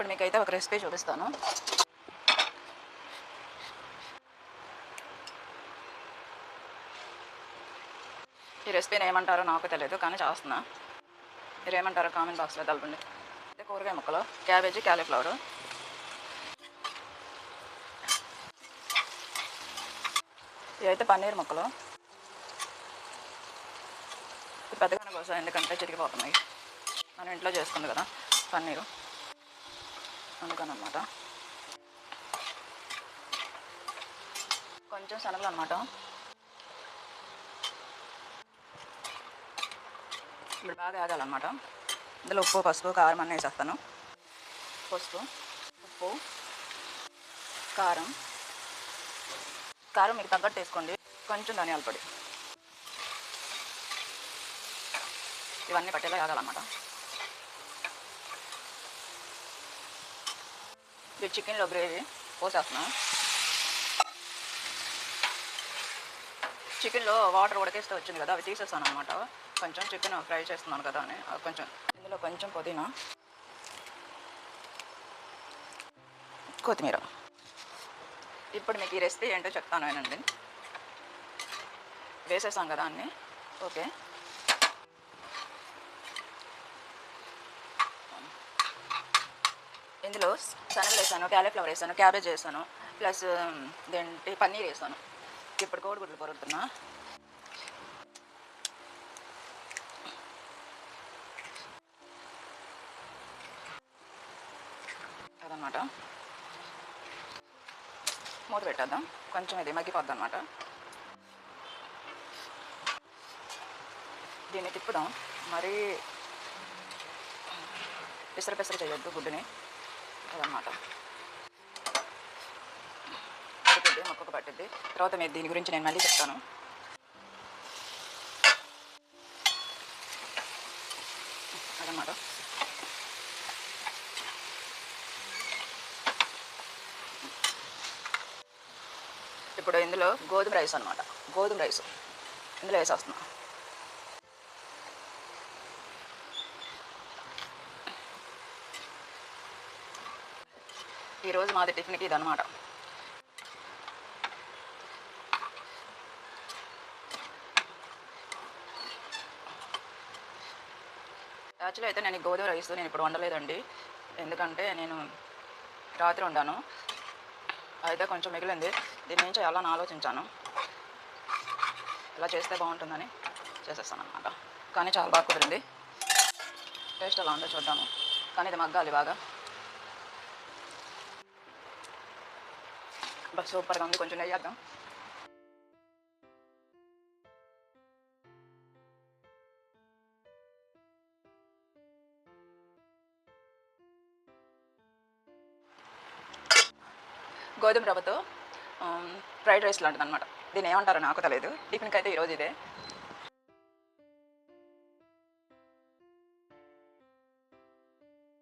ఇప్పుడు మీకైతే ఒక రెసిపీ చూపిస్తాను. ఈ రెసిపీని ఏమంటారో నాకు తెలియదు, కానీ చేస్తున్నా. మీరు ఏమంటారో కామెంట్ బాక్స్లో తెలపండి. అయితే కూరగాయ ముక్కలు, క్యాబేజీ, క్యాలీఫ్లవరు, ఇవైతే పన్నీర్ ముక్కలు. ఇది పెద్దగానే కోసం, ఎందుకంటే చిరిగిపోతున్నాయి. మనం ఇంట్లో చేసుకుంది కదా పన్నీరు, అందుకని అనమాట. కొంచెం శనగలు అనమాట. ఇప్పుడు బాగా ఆగాలన్నమాట. ఇందులో ఉప్పు, పసుపు, కారం అన్నీ వేసేస్తాను. పసుపు, ఉప్పు, కారం మీకు తగ్గట్టు వేసుకోండి. కొంచెం ధనియాల పొడి, ఇవన్నీ పట్టేలా ఆగాలన్నమాట. ఇది చికెన్లో గ్రేవీ పోసేస్తున్నాను. చికెన్లో వాటర్ ఉడకేస్తే వచ్చింది కదా, అవి తీసేస్తాను అనమాట. కొంచెం చికెన్ ఫ్రై చేస్తున్నాను కదా అని కొంచెం ఇందులో కొంచెం పుదీనా, కొత్తిమీర. ఇప్పుడు మీకు ఈ రెసిపీ ఏంటో చెప్తాను వినండి. వేసేసాం కదా అన్నీ. ఓకే, ఇందులో శనగలు వేసాను, క్యాలీఫ్లవర్ వేసాను, క్యాబేజ్ వేసాను, ప్లస్ ఇదేంటి పన్నీర్ వేసాను. ఇప్పుడు కోడిగుడ్లు పొరుతున్నా. అదనమాట. మూత పెట్టేద్దాం, కొంచెం ఇది మగ్గిపోద్ది అనమాట. దీన్ని తిప్పుదాం, మరీ పెసర చేయొద్దు గుడ్డుని. అదనమాట. పడుతుంది, మొక్కకు పట్టుద్ది. తర్వాత మీరు దీని గురించి నేను మళ్ళీ చెప్తాను. అదనమాట. ఇప్పుడు ఇందులో గోధుమ రైస్ అనమాట. గోధుమ రైస్ ఇందులో వేసేస్తున్నాం. ఈరోజు మాది టిఫిన్కి ఇది అనమాట. యాక్చువల్లీ అయితే నేను గోధుమ రైస్ నేను ఇప్పుడు వండలేదండి, ఎందుకంటే నేను రాత్రి వండాను. అయితే కొంచెం మిగిలింది, దీన్ని ఏం చేయాలని ఆలోచించాను. ఇలా చేస్తే బాగుంటుందని చేసేస్తాను అనమాట. కానీ చాలా బాగా కుదిరింది. టేస్ట్ ఎలా ఉందో చూద్దాము, కానీ ఇది మగ్గాలి బాగా. బస్ సూపర్గా ఉంది. కొంచెం నెయ్యి వేద్దాం. గోధుమ రవ్వతో ఫ్రైడ్ రైస్ లాంటిది అనమాట. దీన్ని ఏమంటారో నాకు తెలియదు. టిఫిన్కి అయితే ఈరోజు ఇదే.